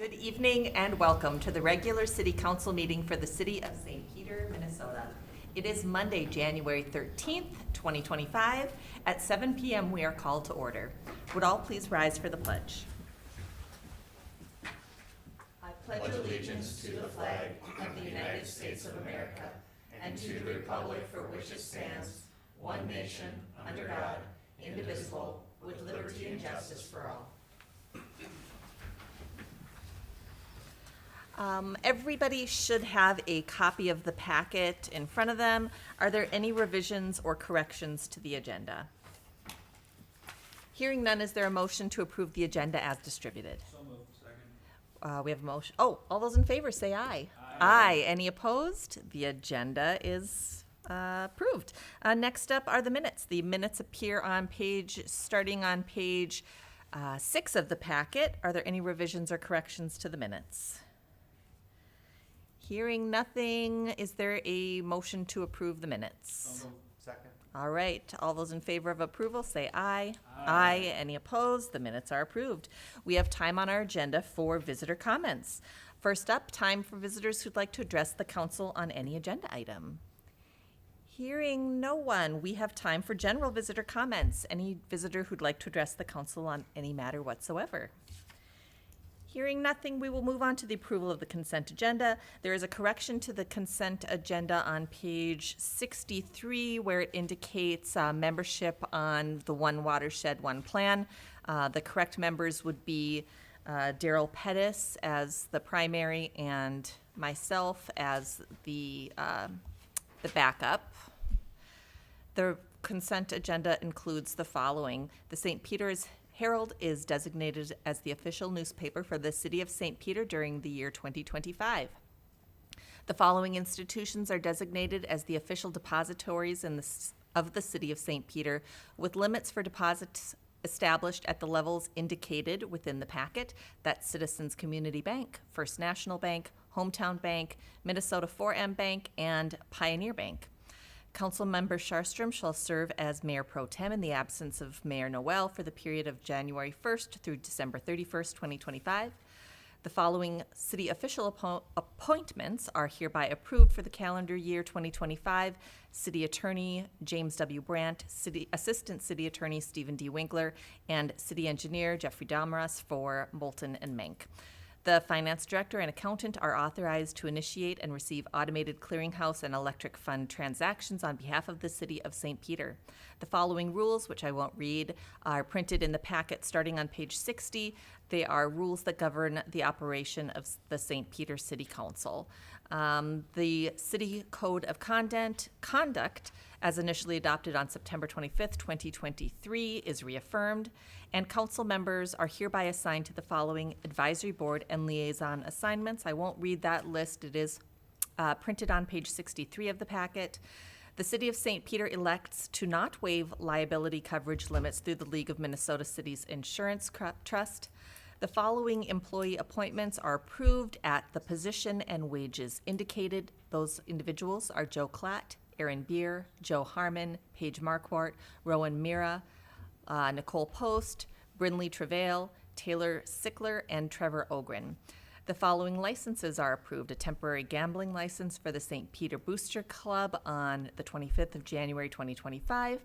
Good evening and welcome to the regular city council meeting for the city of St. Peter, Minnesota. It is Monday, January 13th, 2025. At 7 p.m. we are called to order. Would all please rise for the pledge? I pledge allegiance to the flag of the United States of America and to the republic for which it stands, one nation, under God, indivisible, with liberty and justice for all. Everybody should have a copy of the packet in front of them. Are there any revisions or corrections to the agenda? Hearing none, is there a motion to approve the agenda as distributed? So moved. Second. We have a motion. Oh, all those in favor say aye. Aye. Any opposed? The agenda is approved. Next up are the minutes. The minutes appear on starting on page 6 of the packet. Are there any revisions or corrections to the minutes? Hearing nothing, is there a motion to approve the minutes? So moved. Second. All right, all those in favor of approval say aye. Aye. Any opposed? The minutes are approved. We have time on our agenda for visitor comments. First up, time for visitors who'd like to address the council on any agenda item. Hearing no one, we have time for general visitor comments. Any visitor who'd like to address the council on any matter whatsoever. Hearing nothing, we will move on to the approval of the consent agenda. There is a correction to the consent agenda on page 63 where it indicates membership on the One Watershed, One Plan. The correct members would be Daryl Pettis as the primary and myself as the backup. The consent agenda includes the following. The St. Peter's Herald is designated as the official newspaper for the city of St. Peter during the year 2025. The following institutions are designated as the official depositories of the city of St. Peter, with limits for deposits established at the levels indicated within the packet. That's Citizens Community Bank, First National Bank, Hometown Bank, Minnesota 4M Bank, and Pioneer Bank. Councilmember Sharstrom shall serve as Mayor Pro Tem in the absence of Mayor Noel for the period of January 1st through December 31st, 2025. The following city official appointments are hereby approved for the calendar year 2025. City Attorney James W. Brandt, Assistant City Attorney Stephen D. Winkler, and City Engineer Jeffrey Dalmaras for Moulton and Menk. The finance director and accountant are authorized to initiate and receive automated clearinghouse and electric fund transactions on behalf of the city of St. Peter. The following rules, which I won't read, are printed in the packet starting on page 60. They are rules that govern the operation of the St. Peter City Council. The City Code of Conduct, as initially adopted on September 25th, 2023, is reaffirmed, and council members are hereby assigned to the following advisory board and liaison assignments. I won't read that list. It is printed on page 63 of the packet. The City of St. Peter elects to not waive liability coverage limits through the League of Minnesota Cities Insurance Trust. The following employee appointments are approved at the position and wages indicated. Those individuals are Joe Klatt, Aaron Beer, Joe Harmon, Paige Marquardt, Rowan Mira, Nicole Post, Brinley Travail, Taylor Sickler, and Trevor Ogren. The following licenses are approved. A temporary gambling license for the St. Peter Booster Club on the 25th of January 2025.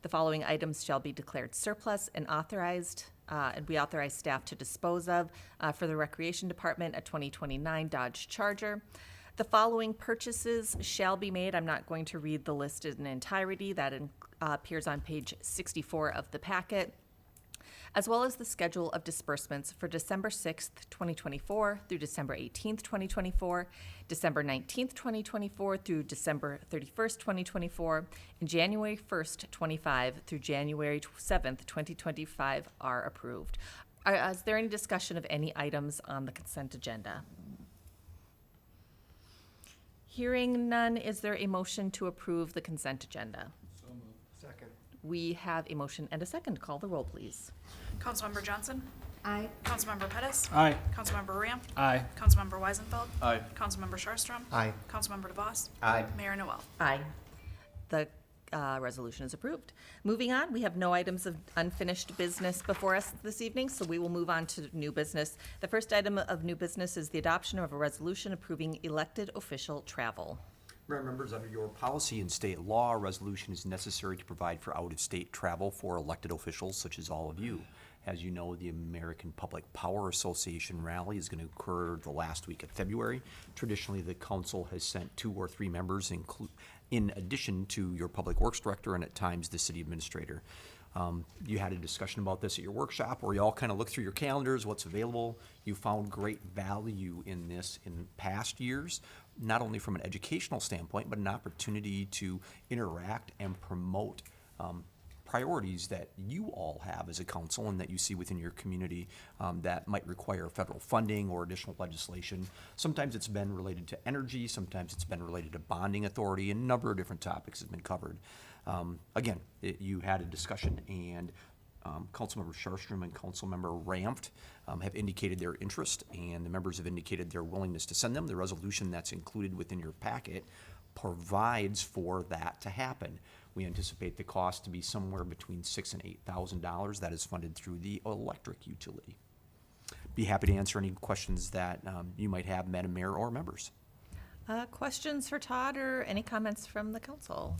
The following items shall be declared surplus and authorized, and we authorize staff to dispose of for the Recreation Department, a 2029 Dodge Charger. The following purchases shall be made. I'm not going to read the list in entirety. That appears on page 64 of the packet, as well as the schedule of disbursements for December 6th, 2024 through December 18th, 2024, December 19th, 2024 through December 31st, 2024, and January 1st, 25 through January 7th, 2025 are approved. Is there any discussion of any items on the consent agenda? Hearing none, is there a motion to approve the consent agenda? So moved. Second. We have a motion and a second. Call the roll, please. Councilmember Johnson? Aye. Councilmember Pettis? Aye. Councilmember Ramp? Aye. Councilmember Weisenfeld? Aye. Councilmember Sharstrom? Aye. Councilmember DeVos? Aye. Mayor Noel? Aye. The Resolution is approved. Moving on, we have no items of unfinished business before us this evening, so we will move on to new business. The first item of new business is the adoption of a resolution approving elected official travel. Mayor and members, under your policy and state law, a resolution is necessary to provide for out-of-state travel for elected officials such as all of you. As you know, the American Public Power Association rally is going to occur the last week of February. Traditionally, the council has sent 2 or 3 members, in addition to your public works director and at times the city administrator. You had a discussion about this at your workshop where you all kind of looked through your calendars, what's available. You found great value in this in past years, not only from an educational standpoint, but an opportunity to interact and promote priorities that you all have as a council and that you see within your community that might require federal funding or additional legislation. Sometimes it's been related to energy, sometimes it's been related to bonding authority, and a number of different topics have been covered. Again, you had a discussion, and Councilmember Sharstrom and Councilmember Ramft have indicated their interest, and the members have indicated their willingness to send them. The resolution that's included within your packet provides for that to happen. We anticipate the cost to be somewhere between $6,000 and $8,000. That is funded through the electric utility. Be happy to answer any questions that you might have, Madam Mayor or members. Questions for Todd or any comments from the council?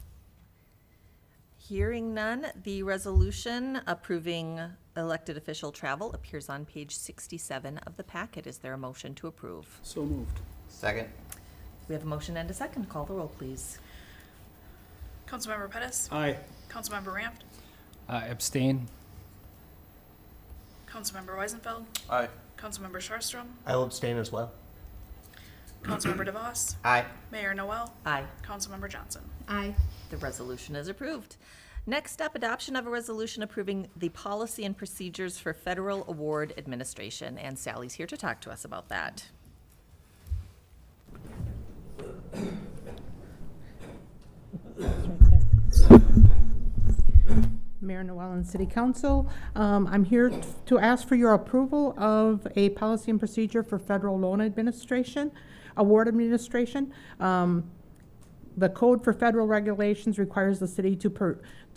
Hearing none, the resolution approving elected official travel appears on page 67 of the packet. Is there a motion to approve? So moved. Second. We have a motion and a second. Call the roll, please. Councilmember Pettis. Aye. Councilmember Rampt. Abstain. Councilmember Weisenfeld. Aye. Councilmember Sharstrom. I will abstain as well. Councilmember DeVos. Aye. Mayor Noel. Aye. Councilmember Johnson. Aye. The resolution is approved. Next up, adoption of a resolution approving the policy and procedures for federal award administration. And Sally's here to talk to us about that. Mayor Noel and City Council, I'm here to ask for your approval of a policy and procedure for federal loan administration, award administration. The Code for Federal Regulations requires the city to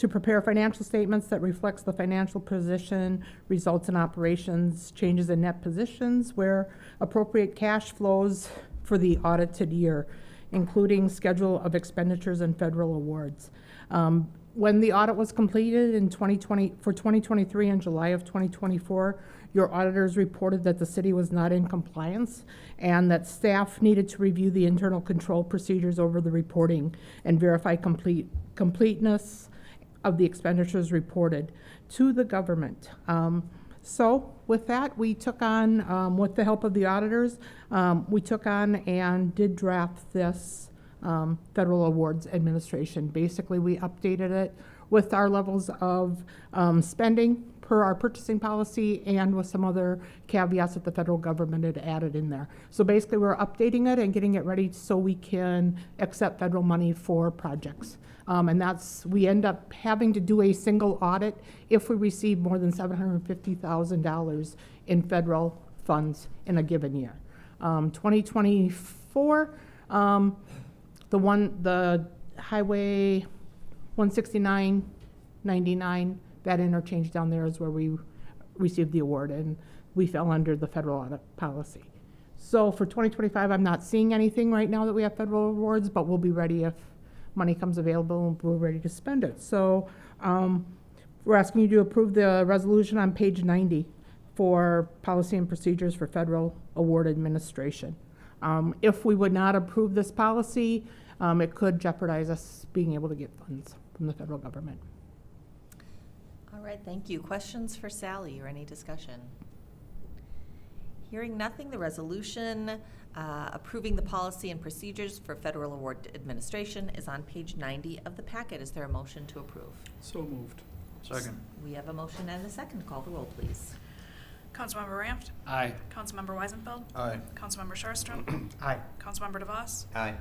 prepare financial statements that reflects the financial position, results in operations, changes in net positions, where appropriate cash flows for the audited year, including schedule of expenditures and federal awards. When the audit was completed in 2023 in July of 2024, your auditors reported that the city was not in compliance and that staff needed to review the internal control procedures over the reporting and verify completeness of the expenditures reported to the government. So with that, we took on, with the help of the auditors, we took on and did draft this federal awards administration. Basically, we updated it with our levels of spending per our purchasing policy and with some other caveats that the federal government had added in there. So basically, we're updating it and getting it ready so we can accept federal money for projects. And we end up having to do a single audit if we receive more than $750,000 in federal funds in a given year. 2024, the Highway 169-99, that interchange down there is where we received the award, and we fell under the federal audit policy. So for 2025, I'm not seeing anything right now that we have federal awards, but we'll be ready if money comes available and we're ready to spend it. So we're asking you to approve the resolution on page 90 for policy and procedures for federal award administration. If we would not approve this policy, it could jeopardize us being able to get funds from the federal government. All right, thank you. Questions for Sally or any discussion? Hearing nothing, the resolution approving the policy and procedures for federal award administration is on page 90 of the packet. Is there a motion to approve? So moved. Second. We have a motion and a second. Call the roll, please. Councilmember Rampt. Aye. Councilmember Weisenfeld. Aye. Councilmember Sharstrom. Aye. Councilmember DeVos. Aye.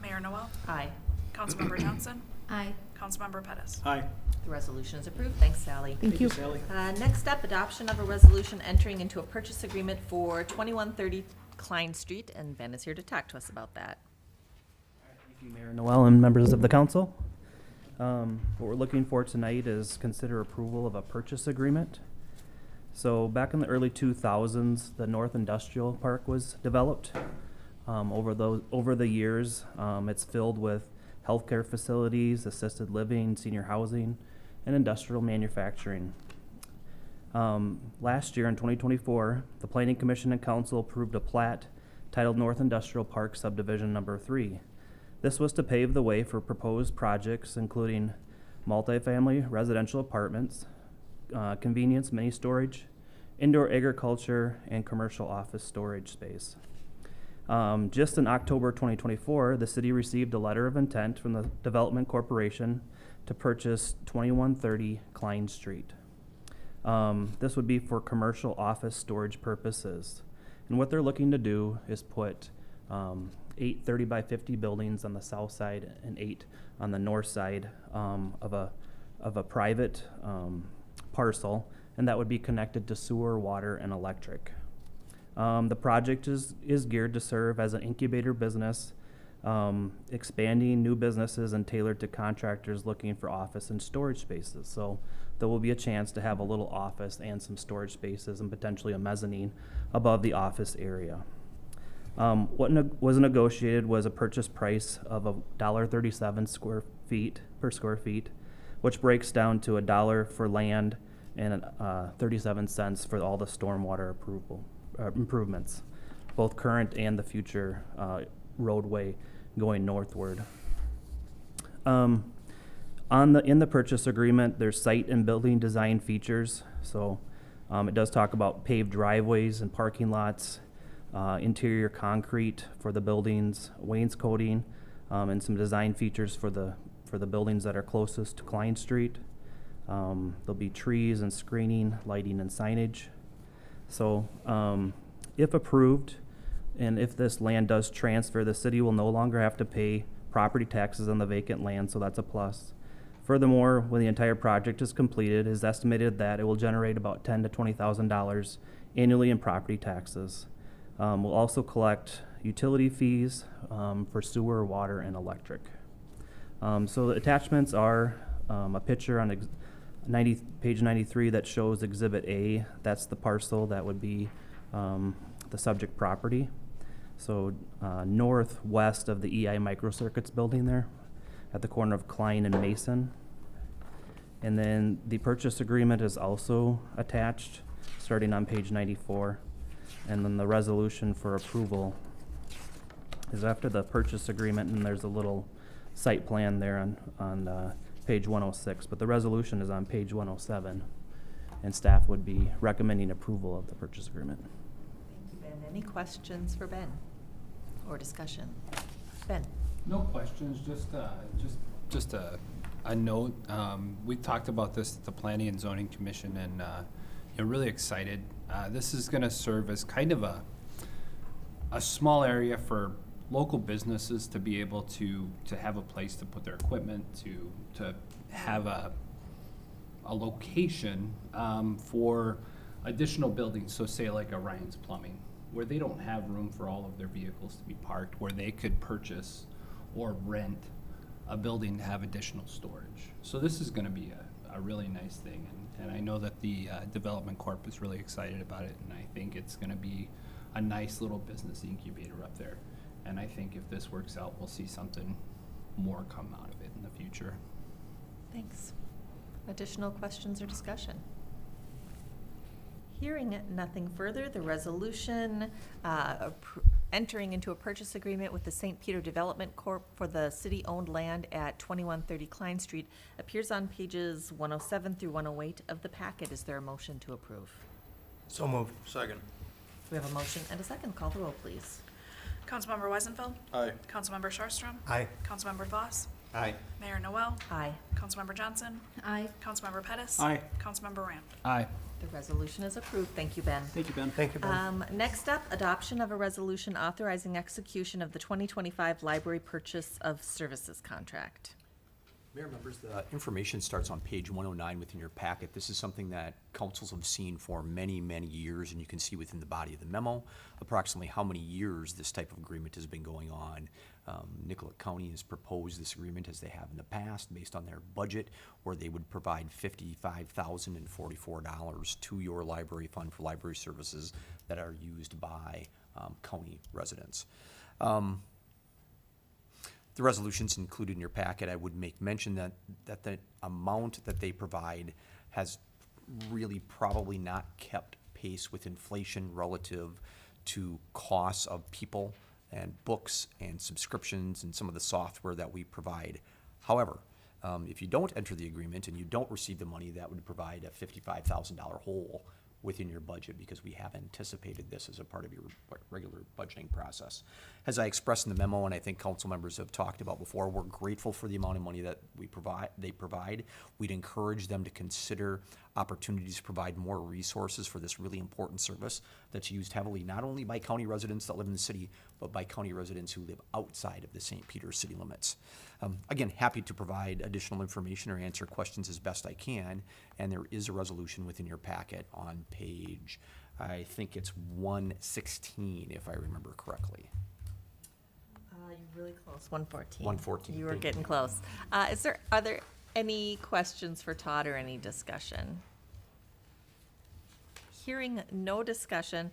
Mayor Noel. Aye. Councilmember Johnson. Aye. Councilmember Pettis. Aye. The resolution is approved. Thanks, Sally. Thank you. Sally. Next up, adoption of a resolution entering into a purchase agreement for 2130 Klein Street, and Ben is here to talk to us about that. Thank you, Mayor Noel and members of the council. What we're looking for tonight is consider approval of a purchase agreement. So back in the early 2000s, the North Industrial Park was developed. Over the years, it's filled with healthcare facilities, assisted living, senior housing, and industrial manufacturing. Last year in 2024, the Planning Commission and Council approved a plat titled North Industrial Park Subdivision Number 3. This was to pave the way for proposed projects including multifamily residential apartments, convenience mini storage, indoor agriculture, and commercial office storage space. Just in October 2024, the city received a letter of intent from the Development Corporation to purchase 2130 Klein Street. This would be for commercial office storage purposes. And what they're looking to do is put 8 30 by 50 buildings on the south side and 8 on the north side of a private parcel, and that would be connected to sewer, water, and electric. The project is geared to serve as an incubator business, expanding new businesses and tailored to contractors looking for office and storage spaces. So there will be a chance to have a little office and some storage spaces and potentially a mezzanine above the office area. What was negotiated was a purchase price of $1.37 per square feet, which breaks down to $1 for land and 37 cents for all the stormwater improvements, both current and the future roadway going northward. In the purchase agreement, there's site and building design features. So it does talk about paved driveways and parking lots, interior concrete for the buildings, wainscoting, and some design features for the buildings that are closest to Klein Street. There'll be trees and screening, lighting, and signage. So if approved, and if this land does transfer, the city will no longer have to pay property taxes on the vacant land, so that's a plus. Furthermore, when the entire project is completed, it is estimated that it will generate about $10,000 to $20,000 annually in property taxes. We'll also collect utility fees for sewer, water, and electric. So the attachments are a picture on page 93 that shows Exhibit A. That's the parcel that would be the subject property. So northwest of the EI Microcircuits building there at the corner of Klein and Mason. And then the purchase agreement is also attached, starting on page 94. And then the resolution for approval is after the purchase agreement, and there's a little site plan there on page 106. But the resolution is on page 107, and staff would be recommending approval of the purchase agreement. Thank you, Ben. Any questions for Ben or discussion? Ben? No questions, just a note. We talked about this at the Planning and Zoning Commission, and really excited. This is going to serve as kind of a small area for local businesses to be able to have a place to put their equipment, to have a location for additional buildings. So say like a Ryan's Plumbing, where they don't have room for all of their vehicles to be parked, where they could purchase or rent a building to have additional storage. So this is going to be a really nice thing, and I know that the Development Corp is really excited about it, and I think it's going to be a nice little business incubator up there. And I think if this works out, we'll see something more come out of it in the future. Thanks. Additional questions or discussion? Hearing nothing further, the resolution entering into a purchase agreement with the St. Peter Development Corp. For the city-owned land at 2130 Klein Street appears on pages 107 through 108 of the packet. Is there a motion to approve? So moved. Second. We have a motion and a second. Call the roll, please. Councilmember Weisenfeld. Aye. Councilmember Sharpstrom. Aye. Councilmember Voss. Aye. Mayor Noel. Aye. Councilmember Johnson. Aye. Councilmember Pettis. Aye. Councilmember Ramp. Aye. The resolution is approved. Thank you, Ben. Thank you, Ben. Thank you, Ben. Next up, adoption of a resolution authorizing execution of the 2025 library purchase of services contract. Mayor, members, the information starts on page 109 within your packet. This is something that councils have seen for many, many years, and you can see within the body of the memo approximately how many years this type of agreement has been going on. Nicollet County has proposed this agreement as they have in the past based on their budget, where they would provide $55,044 to your library fund for library services that are used by county residents. The resolution's included in your packet. I would make mention that the amount that they provide has really probably not kept pace with inflation relative to costs of people and books and subscriptions and some of the software that we provide. However, if you don't enter the agreement and you don't receive the money, that would provide a $55,000 hole within your budget, because we have anticipated this as a part of your regular budgeting process. As I expressed in the memo, and I think council members have talked about before, we're grateful for the amount of money that they provide. We'd encourage them to consider opportunities to provide more resources for this really important service that's used heavily not only by county residents that live in the city, but by county residents who live outside of the St. Peter city limits. Again, happy to provide additional information or answer questions as best I can, and there is a resolution within your packet on page, I think it's 116, if I remember correctly. You're really close, 114. 114, You were thank you. getting close. Are there any questions for Todd or any discussion? Hearing no discussion,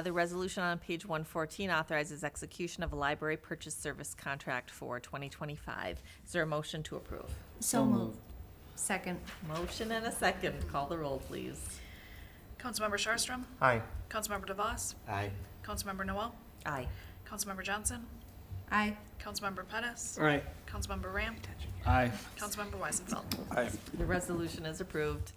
the resolution on page 114 authorizes execution of a library purchase service contract for 2025. Is there a motion to approve? So moved. Second. Motion and a second. Call the roll, please. Councilmember Sharstrom? Aye. Councilmember DeVos? Aye. Councilmember Noel? Aye. Councilmember Johnson? Aye. Councilmember Pettis? Aye. Councilmember Ramp? Aye. Councilmember Weisenfeld? Aye. The resolution is approved.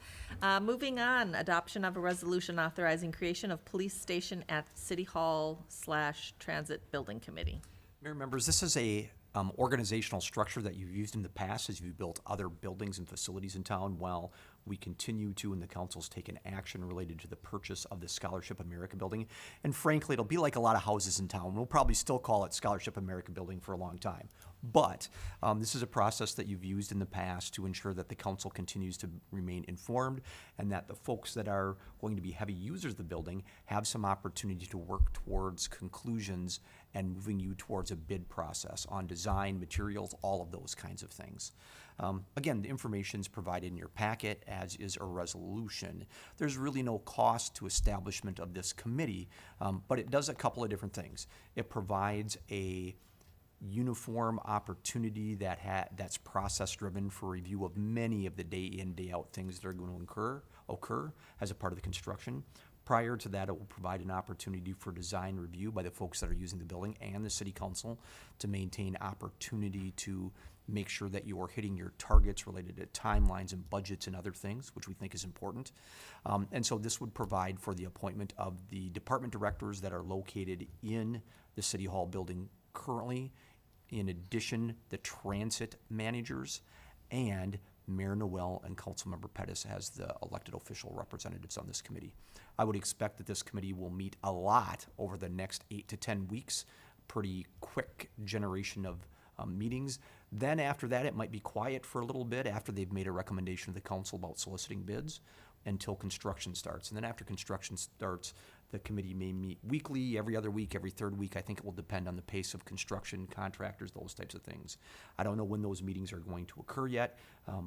Moving on, adoption of a resolution authorizing creation of police station at City Hall/Transit Building Committee. Mayor, members, this is a organizational structure that you've used in the past as you've built other buildings and facilities in town. While we continue to, and the council's taken action related to the purchase of the Scholarship America building. And frankly, it'll be like a lot of houses in town. We'll probably still call it Scholarship America building for a long time. But this is a process that you've used in the past to ensure that the council continues to remain informed, and that the folks that are going to be heavy users of the building have some opportunity to work towards conclusions and moving you towards a bid process on design, materials, all of those kinds of things. Again, the information's provided in your packet, as is a resolution. There's really no cost to establishment of this committee, but it does a couple of different things. It provides a uniform opportunity that's process-driven for review of many of the day-in, day-out things that are going to occur as a part of the construction. Prior to that, it will provide an opportunity for design review by the folks that are using the building and the city council to maintain opportunity to make sure that you are hitting your targets related to timelines and budgets and other things, which we think is important. And so this would provide for the appointment of the department directors that are located in the City Hall building currently. In addition, the transit managers and Mayor Noel and Councilmember Pettis as the elected official representatives on this committee. I would expect that this committee will meet a lot over the next 8 to 10 weeks, pretty quick generation of meetings. Then after that, it might be quiet for a little bit after they've made a recommendation to the council about soliciting bids until construction starts. And then after construction starts, the committee may meet weekly, every other week, every third week. I think it will depend on the pace of construction, contractors, those types of things. I don't know when those meetings are going to occur yet,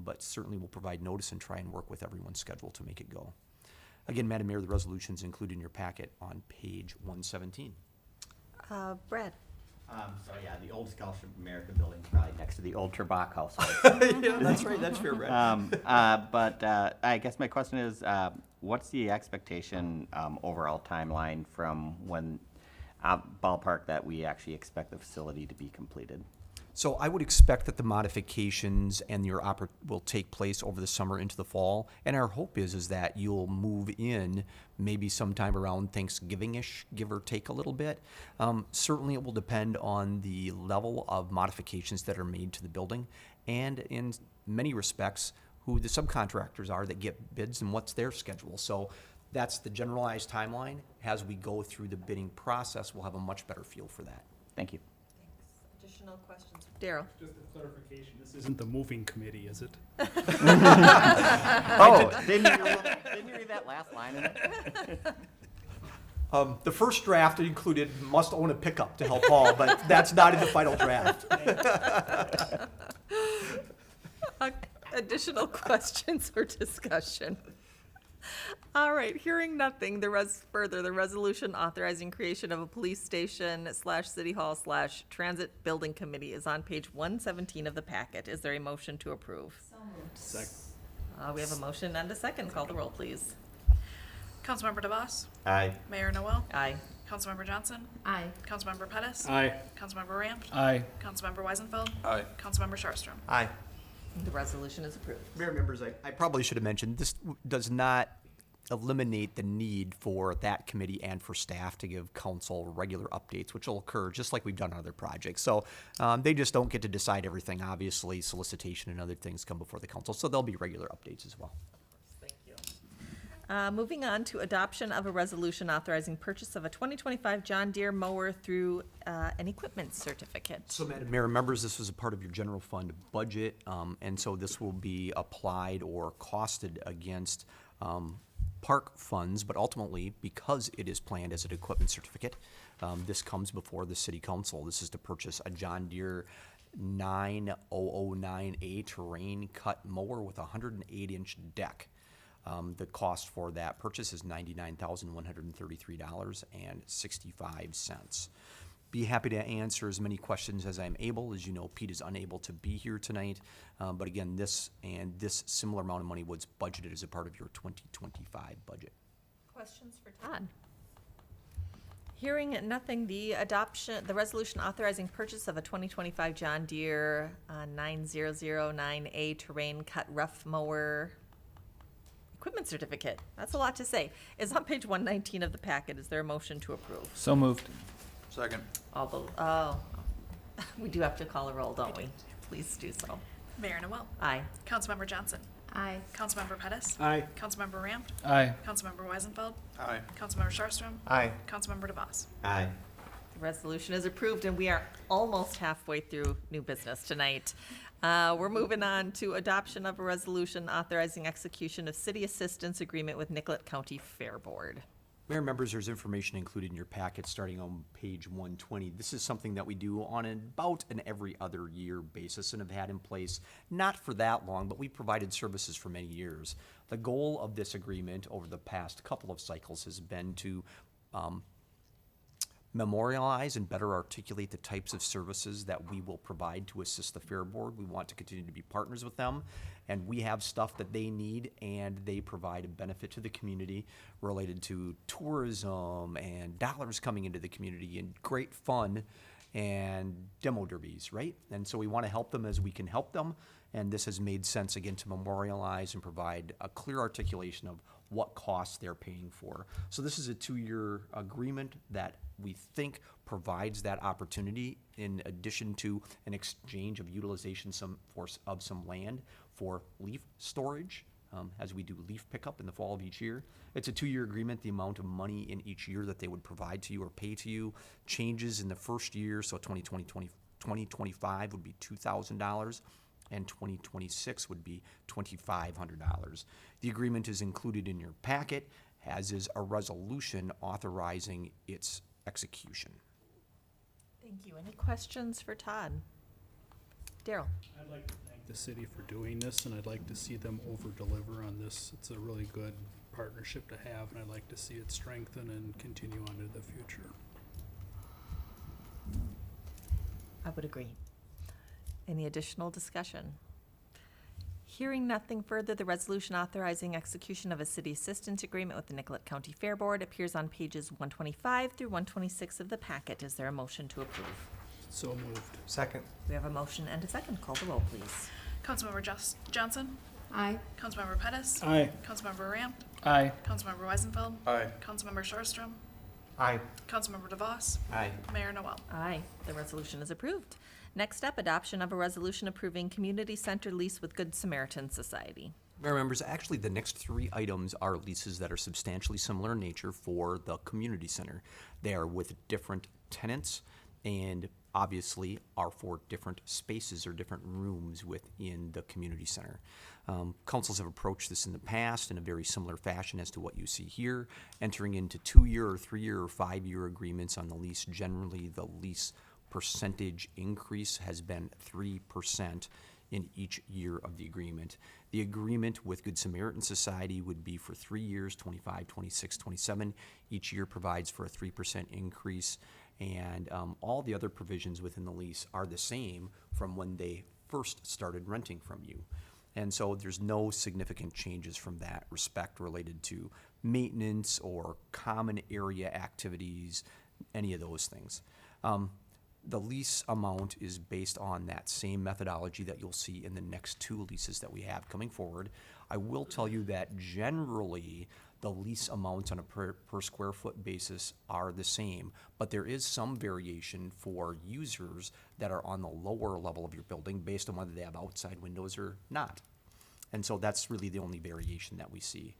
but certainly we'll provide notice and try and work with everyone's schedule to make it go. Again, Madam Mayor, the resolution is included in your packet on page 117. Brad? So yeah, the old Scholarship America building, probably next to the old Turbach house. Yeah, that's right, that's fair, Brad. But I guess my question is, what's the expectation overall timeline from when ballpark that we actually expect the facility to be completed? So I would expect that the modifications and your will take place over the summer into the fall. And our hope is that you'll move in maybe sometime around Thanksgiving-ish, give or take a little bit. Certainly it will depend on the level of modifications that are made to the building, and in many respects, who the subcontractors are that get bids and what's their schedule. So that's the generalized timeline. As we go through the bidding process, we'll have a much better feel for that. Thank you. Additional questions? Daryl? Just a clarification, this isn't the moving committee, is it? Oh, didn't you read that last line in it? The first draft included must own a pickup to help Paul, but that's not in the final draft. Additional questions or discussion? All right, hearing nothing, the resolution authorizing creation of a police station / city hall / transit building committee is on page 117 of the packet. Is there a motion to approve? Second. We have a motion and a second. Call the roll, please. Councilmember DeVos, Aye. Mayor Noel, Aye. Councilmember Johnson, Aye. Councilmember Pettis, Aye. Councilmember Ramp, Aye. Councilmember Weisenfeld, Aye. Councilmember Sharstrom. Aye. The resolution is approved. Mayor members, I probably should have mentioned, this does not eliminate the need for that committee and for staff to give council regular updates, which will occur just like we've done on other projects. So they just don't get to decide everything. Obviously, solicitation and other things come before the council, so there'll be regular updates as well. Thank you. Moving on to adoption of a resolution authorizing purchase of a 2025 John Deere mower through an equipment certificate. So, Madam Mayor, members, this was a part of your general fund budget, and so this will be applied or costed against park funds, but ultimately, because it is planned as an equipment certificate, this comes before the city council. This is to purchase a John Deere 90009A terrain cut mower with a 108-inch deck. The cost for that purchase is $99,133.65. Be happy to answer as many questions as I'm able. As you know, Pete is unable to be here tonight. But again, this similar amount of money was budgeted as a part of your 2025 budget. Questions for Todd? Hearing nothing, the resolution authorizing purchase of a 2025 John Deere 9009A terrain cut rough mower equipment certificate, that's a lot to say, is on page 119 of the packet. Is there a motion to approve? So moved. Second. We do have to call a roll, don't we? Please do so. Mayor Noel, Aye. Councilmember Johnson, Aye. Councilmember Pettis, Aye. Councilmember Ramp, Aye. Councilmember Weisenfeld, Aye. Councilmember Sharstrom, Aye. Councilmember DeVos. Aye. The resolution is approved, and we are almost halfway through new business tonight. We're moving on to adoption of a resolution authorizing execution of city assistance agreement with Nicollet County Fair Board. Mayor members, there's information included in your packet starting on page 120. This is something that we do on about an every other year basis and have had in place not for that long, but we provided services for many years. The goal of this agreement over the past couple of cycles has been to memorialize and better articulate the types of services that we will provide to assist the Fair Board. We want to continue to be partners with them, and we have stuff that they need, and they provide a benefit to the community related to tourism and dollars coming into the community and great fun and demo derbies, right? And so we want to help them as we can help them, and this has made sense, again, to memorialize and provide a clear articulation of what costs they're paying for. So this is a 2-year agreement that we think provides that opportunity in addition to an exchange of utilization of some land for leaf storage, as we do leaf pickup in the fall of each year. It's a 2-year agreement. The amount of money in each year that they would provide to you or pay to you changes in the first year. So 2025 would be $2,000. And 2026 would be $2,500. The agreement is included in your packet, as is a resolution authorizing its execution. Thank you. Any questions for Todd? Daryl? I'd like to thank the city for doing this, and I'd like to see them over-deliver on this. It's a really good partnership to have, and I'd like to see it strengthen and continue on into the future. I would agree. Any additional discussion? Hearing nothing further, the resolution authorizing execution of a city assistance agreement with the Nicollet County Fair Board appears on pages 125 through 126 of the packet. Is there a motion to approve? So moved. Second. We have a motion and a second. Call the roll, please. Councilmember Johnson, Aye. Councilmember Pettis, Aye. Councilmember Ramp, Aye. Councilmember Weisenfeld, Aye. Councilmember Sharstrom, Aye. Councilmember DeVos, Aye. Mayor Noel. Aye, the resolution is approved. Next up, adoption of a resolution approving community center lease with Good Samaritan Society. Mayor members, actually, the next 3 items are leases that are substantially similar in nature for the community center. They are with different tenants, and obviously are for different spaces or different rooms within the community center. Councils have approached this in the past in a very similar fashion as to what you see here, entering into 2-year or 3-year or 5-year agreements on the lease. Generally, the lease percentage increase has been 3% in each year of the agreement. The agreement with Good Samaritan Society would be for 3 years, 25, 26, 27. Each year provides for a 3% increase, and all the other provisions within the lease are the same from when they first started renting from you. And so there's no significant changes from that respect related to maintenance or common area activities, any of those things. The lease amount is based on that same methodology that you'll see in the next 2 leases that we have coming forward. I will tell you that generally the lease amounts on a per square foot basis are the same, but there is some variation for users that are on the lower level of your building based on whether they have outside windows or not. And so that's really the only variation that we see.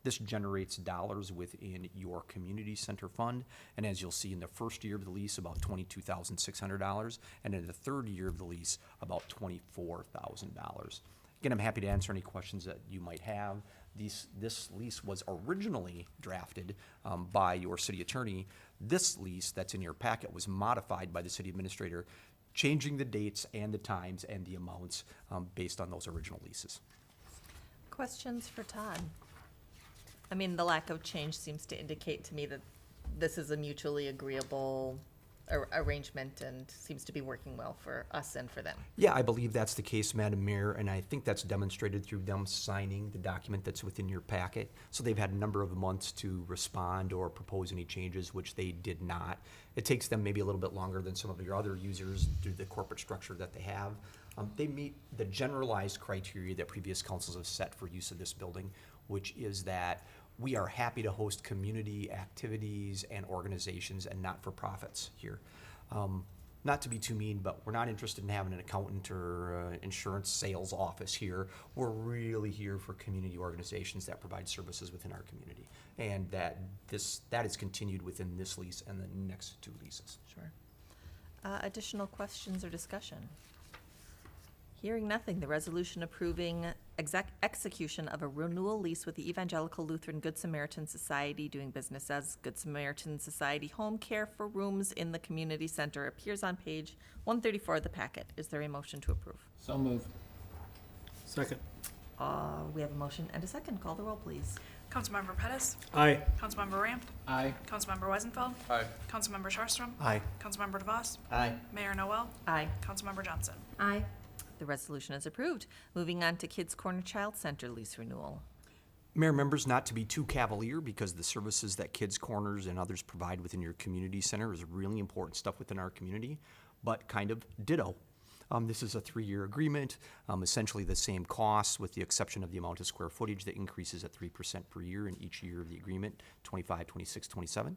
This generates dollars within your community center fund, and as you'll see in the first year of the lease, about $22,600, and in the third year of the lease, about $24,000. Again, I'm happy to answer any questions that you might have. This lease was originally drafted by your city attorney. This lease that's in your packet was modified by the city administrator, changing the dates and the times and the amounts based on those original leases. Questions for Todd? I mean, the lack of change seems to indicate to me that this is a mutually agreeable arrangement and seems to be working well for us and for them. Yeah, I believe that's the case, Madam Mayor, and I think that's demonstrated through them signing the document that's within your packet. So they've had a number of months to respond or propose any changes, which they did not. It takes them maybe a little bit longer than some of your other users due to the corporate structure that they have. They meet the generalized criteria that previous councils have set for use of this building, which is that we are happy to host community activities and organizations and not-for-profits here. Not to be too mean, but we're not interested in having an accountant or insurance sales office here. We're really here for community organizations that provide services within our community. And that is continued within this lease and the next 2 leases. Sure. Additional questions or discussion? Hearing nothing, the resolution approving execution of a renewal lease with the Evangelical Lutheran Good Samaritan Society doing business as Good Samaritan Society Home Care for rooms in the community center appears on page 134 of the packet. Is there a motion to approve? So moved. Second. We have a motion and a second. Call the roll, please. Councilmember Pettis, Aye. Councilmember Ramp, Aye. Councilmember Weisenfeld, Aye. Councilmember Sharstrom, Aye. Councilmember DeVos, Aye. Mayor Noel, Aye. Councilmember Johnson. Aye. The resolution is approved. Moving on to Kids Corner Child Center lease renewal. Mayor, members, not to be too cavalier because the services that Kids Corners and others provide within your community center is really important stuff within our community, but kind of ditto. This is a 3-year agreement, essentially the same costs with the exception of the amount of square footage that increases at 3% per year in each year of the agreement, 25, 26, 27.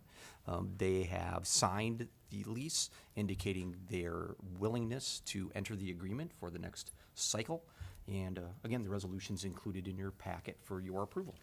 They have signed the lease indicating their willingness to enter the agreement for the next cycle. And again, the resolution's included in your packet for your approval.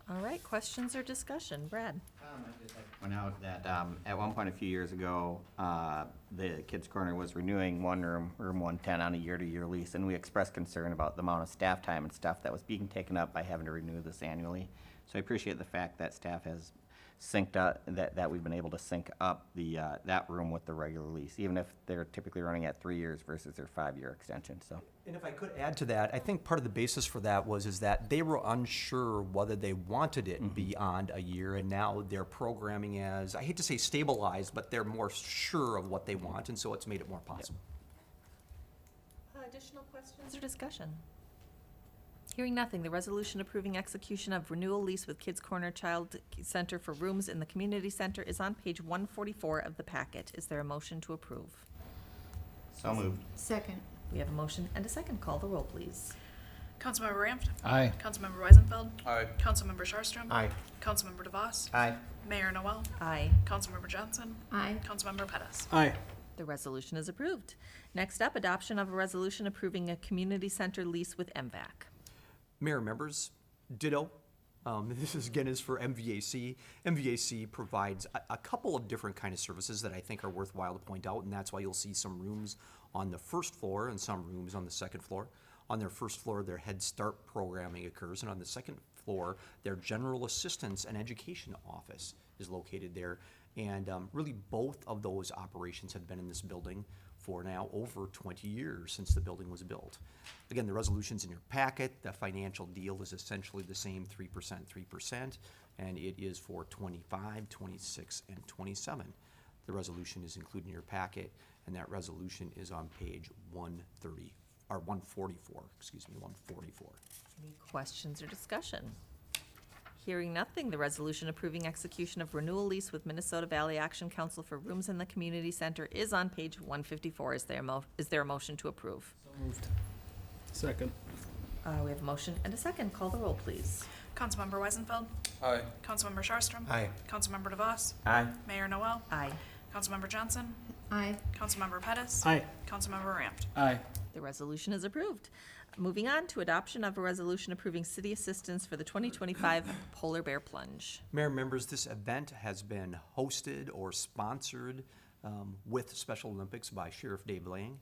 All right, questions or discussion? Brad? I'd just like to point out that at one point a few years ago, the Kids Corner was renewing one room 110, on a year-to-year lease, and we expressed concern about the amount of staff time and stuff that was being taken up by having to renew this annually. So I appreciate the fact that staff has synced up, that we've been able to sync up the that room with the regular lease, even if they're typically running at 3 years versus their 5-year extension. So. And if I could add to that, I think part of the basis for that is that they were unsure whether they wanted it beyond a year, and now they're programming as, I hate to say stabilized, but they're more sure of what they want, and so it's made it more possible. Additional questions or discussion? Hearing nothing, the resolution approving execution of renewal lease with Kids Corner Child Center for rooms in the community center is on page 144 of the packet. Is there a motion to approve? So moved. Second. We have a motion and a second. Call the roll, please. Councilmember Ramp, Aye. Councilmember Weisenfeld, Aye. Councilmember Sharstrom, Aye. Councilmember DeVos, Aye. Mayor Noel, Aye. Councilmember Johnson, Aye. Councilmember Pettis. Aye. The resolution is approved. Next up, adoption of a resolution approving a community center lease with MVAC. Mayor, members, ditto. This is, again, is for MVAC. MVAC provides a couple of different kind of services that I think are worthwhile to point out, and that's why you'll see some rooms on the first floor and some rooms on the second floor. On their first floor, their Head Start programming occurs, and on the second floor, their General Assistance and Education Office is located there. And really, both of those operations have been in this building for now over 20 years since the building was built. Again, the resolution's in your packet. The financial deal is essentially the same, 3%, 3%, and it is for 25, 26, and 27. The resolution is included in your packet, and that resolution is on page 130, or 144, excuse me, 144. Any questions or discussion? Hearing nothing, the resolution approving execution of renewal lease with Minnesota Valley Action Council for rooms in the community center is on page 154. Is there a motion to approve? Second. We have a motion and a second. Call the roll, please. Councilmember Weisenfeld. Aye. Councilmember Sharstrom. Aye. Councilmember DeVos. Aye. Mayor Noel. Aye. Councilmember Johnson. Aye. Councilmember Pettis. Aye. Councilmember Ramp. Aye. The resolution is approved. Moving on to adoption of a resolution approving city assistance for the 2025 Polar Bear Plunge. Mayor, members, this event has been hosted or sponsored with Special Olympics by Sheriff Dave Lang.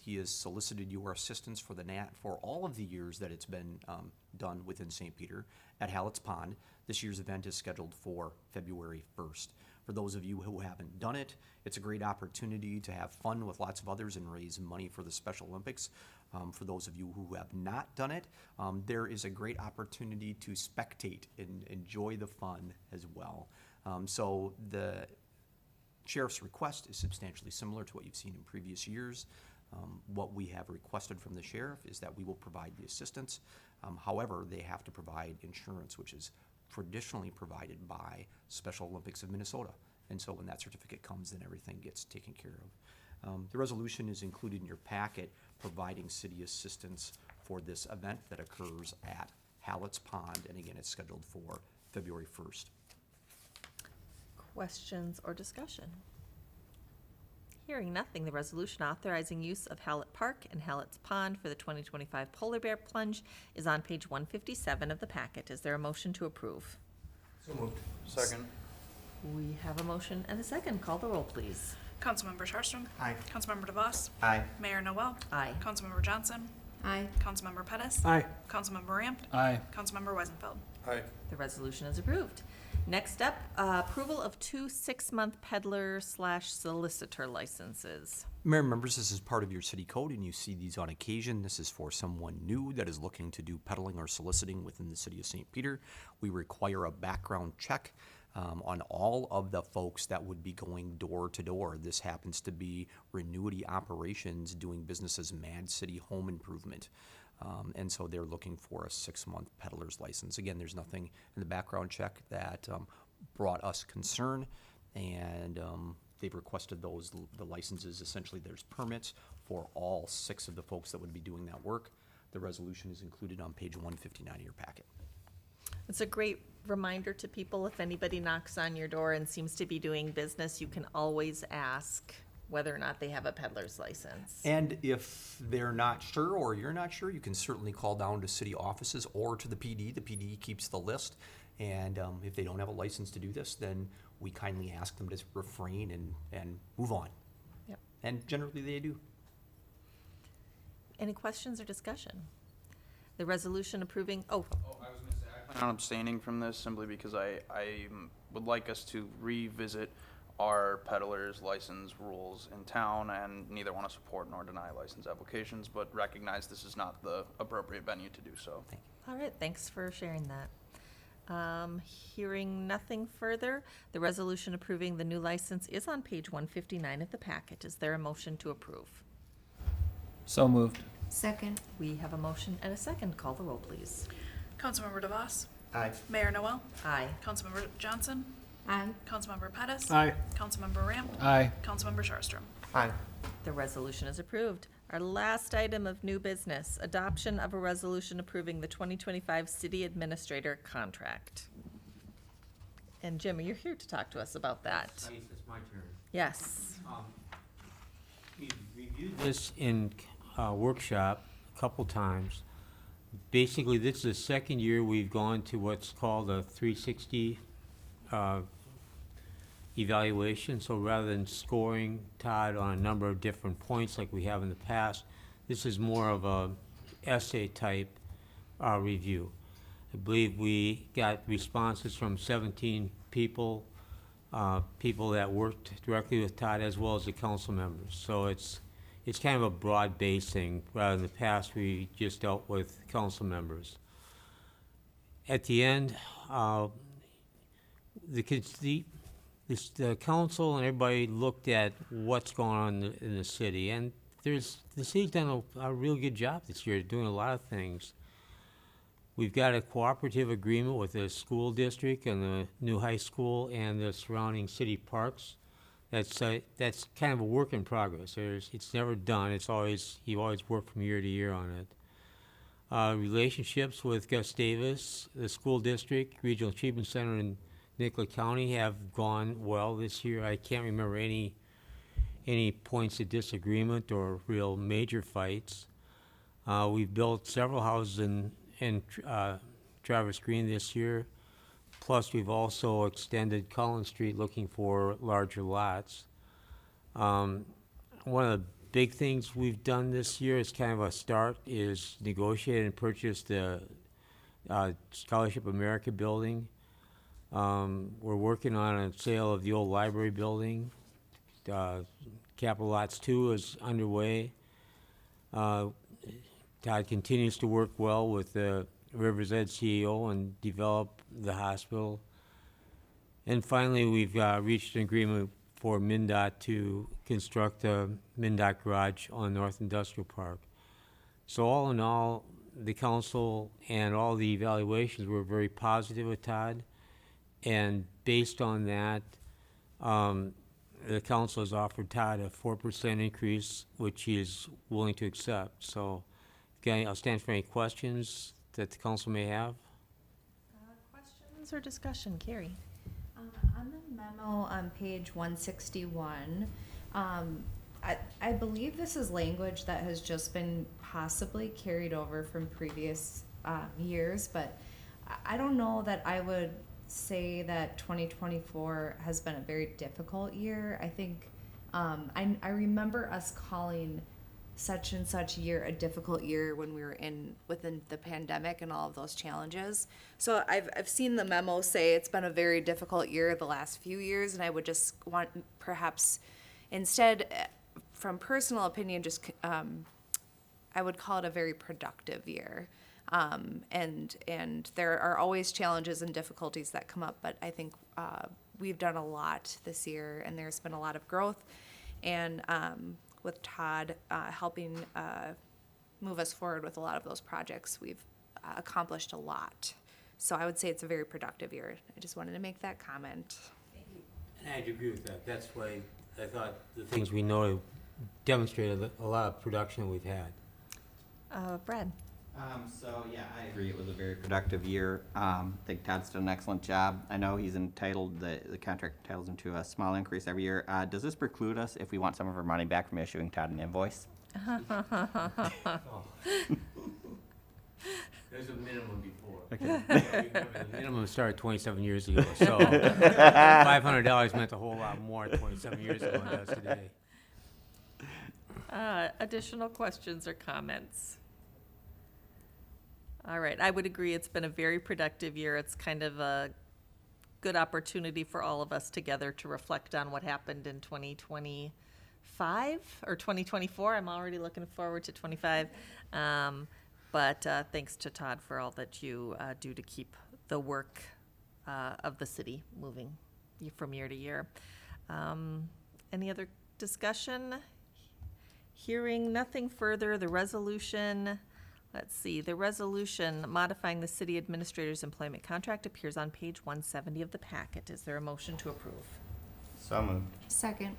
He has solicited your assistance for the for all of the years that it's been done within St. Peter at Hallett's Pond. This year's event is scheduled for February 1st. For those of you who haven't done it, it's a great opportunity to have fun with lots of others and raise money for the Special Olympics. For those of you who have not done it, there is a great opportunity to spectate and enjoy the fun as well. So the sheriff's request is substantially similar to what you've seen in previous years. What we have requested from the sheriff is that we will provide the assistance. However, they have to provide insurance, which is traditionally provided by Special Olympics of Minnesota. And so when that certificate comes, then everything gets taken care of. The resolution is included in your packet providing city assistance for this event that occurs at Hallett's Pond. And again, it's scheduled for February 1st. Questions or discussion? Hearing nothing, the resolution authorizing use of Hallett Park and Hallett's Pond for the 2025 Polar Bear Plunge is on page 157 of the packet. Is there a motion to approve? So moved. Second. We have a motion and a second. Call the roll, please. Councilmember Sharstrom. Aye. Councilmember DeVos. Aye. Mayor Noel. Aye. Councilmember Johnson. Aye. Councilmember Pettis. Aye. Councilmember Ramp. Aye. Councilmember Weisenfeld. Aye. The resolution is approved. Next up, approval of 2 6-month peddler/solicitor licenses. Mayor members, this is part of your city code, and you see these on occasion. This is for someone new that is looking to do peddling or soliciting within the city of St. Peter. We require a background check on all of the folks that would be going door to door. This happens to be Renewity Operations doing business as Mad City Home Improvement. And so they're looking for a 6-month peddler's license. Again, there's nothing in the background check that brought us concern, and they've requested the licenses. Essentially, there's permits for all 6 of the folks that would be doing that work. The resolution is included on page 159 of your packet. It's a great reminder to people, if anybody knocks on your door and seems to be doing business, you can always ask whether or not they have a peddler's license. And if they're not sure or you're not sure, you can certainly call down to city offices or to the PD. The PD keeps the list. And if they don't have a license to do this, then we kindly ask them to refrain and move on. Yep. And generally they do. Any questions or discussion? The resolution approving, I was gonna say, I plan on abstaining from this simply because I would like us to revisit our peddler's license rules in town, and neither want to support nor deny license applications, but recognize this is not the appropriate venue to do so. all right, thanks for sharing that. Hearing nothing further, the resolution approving the new license is on page 159 of the packet. Is there a motion to approve? So moved. Second. We have a motion and a second. Call the roll, please. Councilmember DeVos. Aye. Mayor Noel. Aye. Councilmember Johnson. Aye. Councilmember Pettis. Aye. Councilmember Ramp. Aye. Councilmember Sharstrom. Aye. The resolution is approved. Our last item of new business, adoption of a resolution approving the 2025 city administrator contract. And Jim, you're here to talk to us about that. It's my turn. Yes. We reviewed this in workshop a couple times. Basically, this is the second year we've gone to what's called a 360 evaluation. So rather than scoring Todd on a number of different points like we have in the past, this is more of a essay type review. I believe we got responses from 17 people, people that worked directly with Todd as well as the council members. So it's kind of a broad-based thing. Rather in the past, we just dealt with council members. At the end, the council and everybody looked at what's going on in the city, and the city's done a real good job this year, doing a lot of things. We've got a cooperative agreement with the school district and the new high school and the surrounding city parks. That's kind of a work in progress. It's never done. You always work from year to year on it. Relationships with Gus Davis, the school district, Regional Achievement Center in Nicollet County have gone well this year. I can't remember any points of disagreement or real major fights. We've built several houses in Traverse Green this year. Plus, we've also extended Collins Street looking for larger lots. One of the big things we've done this year is kind of a start is negotiate and purchase the Scholarship America building. We're working on a sale of the old library building. Capital Lots 2 is underway. Todd continues to work well with the Rivers Edge CEO and develop the hospital. And finally, we've reached an agreement for MnDOT to construct a MnDOT garage on North Industrial Park. So all in all, the council and all the evaluations were very positive with Todd. And based on that, the council has offered Todd a 4% increase, which he is willing to accept. So, again, I'll stand for any questions that the council may have. Questions or discussion? Carrie? On the memo on page 161, I believe this is language that has just been possibly carried over from previous years, but I don't know that I would say that 2024 has been a very difficult year. I think I remember us calling such and such year a difficult year when we were within the pandemic and all of those challenges. So I've seen the memo say it's been a very difficult year the last few years, and I would just want perhaps instead, from personal opinion, just I would call it a very productive year. And there are always challenges and difficulties that come up, but I think we've done a lot this year, and there's been a lot of growth. And with Todd helping move us forward with a lot of those projects, we've accomplished a lot. So I would say it's a very productive year. I just wanted to make that comment. And I agree with that. That's why I thought the things we know demonstrated a lot of production we've had. Brad? So, yeah, I agree. It was a very productive year. I think Todd's done an excellent job. I know he's entitled, the contract entitles him to a small increase every year. Does this preclude us if we want some of our money back from issuing Todd an invoice? There's a minimum before. Okay. The minimum started 27 years ago, so $500 meant a whole lot more 27 years ago than it does today. Additional questions or comments? All right, I would agree. It's been a very productive year. It's kind of a good opportunity for all of us together to reflect on what happened in 2025 or 2024. I'm already looking forward to 25. But thanks to Todd for all that you do to keep the work of the city moving from year to year. Any other discussion? Hearing nothing further, the resolution. Let's see, the resolution modifying the city administrator's employment contract appears on page 170 of the packet. Is there a motion to approve? So moved. Second.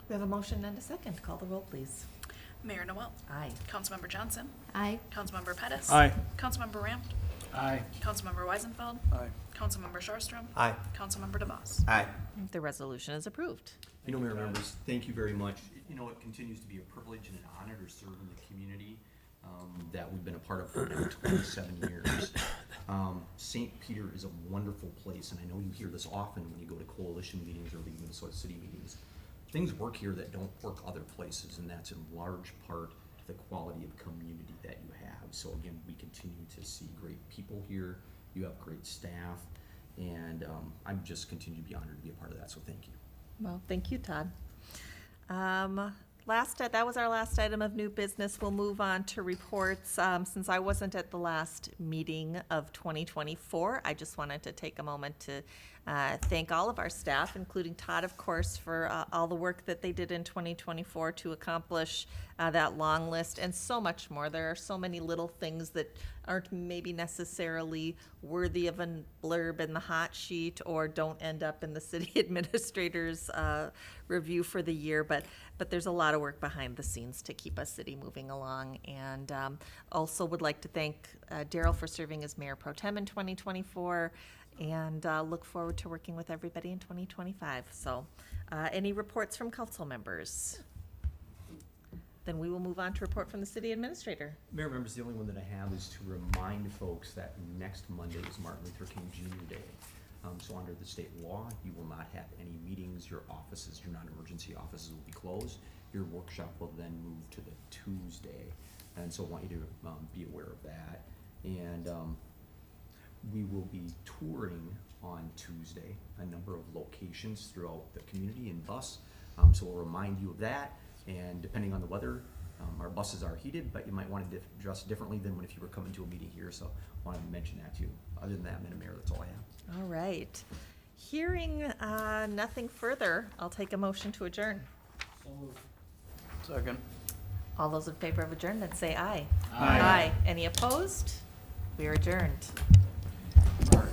We have a motion and a second. Call the roll, please. Mayor Noel. Aye. Councilmember Johnson. Aye. Councilmember Pettis. Aye. Councilmember Ramp. Aye. Councilmember Weisenfeld. Aye. Councilmember Sharstrom. Aye. Councilmember DeVos. Aye. The resolution is approved. You know, Mayor members, thank you very much. You know, it continues to be a privilege and an honor to serve in the community. that we've been a part of for now 27 years. St. Peter is a wonderful place, and I know you hear this often when you go to coalition meetings or League of Minnesota City meetings. Things work here that don't work other places, and that's in large part the quality of community that you have. So again, we continue to see great people here. You have great staff, and I'm just continue to be honored to be a part of that, so thank you. Well, thank you, Todd. That was our last item of new business. We'll move on to reports. Since I wasn't at the last meeting of 2024, I just wanted to take a moment to thank all of our staff, including Todd, of course, for all the work that they did in 2024 to accomplish that long list and so much more. There are so many little things that aren't maybe necessarily worthy of a blurb in the hot sheet or don't end up in the city administrator's review for the year, but there's a lot of work behind the scenes to keep us city moving along. And also would like to thank Daryl for serving as Mayor Pro Tem in 2024, and look forward to working with everybody in 2025. So any reports from council members? Then we will move on to report from the city administrator. Mayor members, the only one that I have is to remind folks that next Monday is Martin Luther King Jr. Day. So under the state law, you will not have any meetings. Your offices, your non-emergency offices will be closed. Your workshop will then move to the Tuesday. And so I want you to be aware of that. And we will be touring on Tuesday a number of locations throughout the community in bus. So we'll remind you of that. And depending on the weather, our buses are heated, but you might want to dress differently than if you were coming to a meeting here. So I wanted to mention that to you. Other than that, Madam Mayor, that's all I have. All right. Hearing nothing further, I'll take a motion to adjourn. Second. All those in favor of adjournment, say aye. Aye. Any opposed? We are adjourned. All right.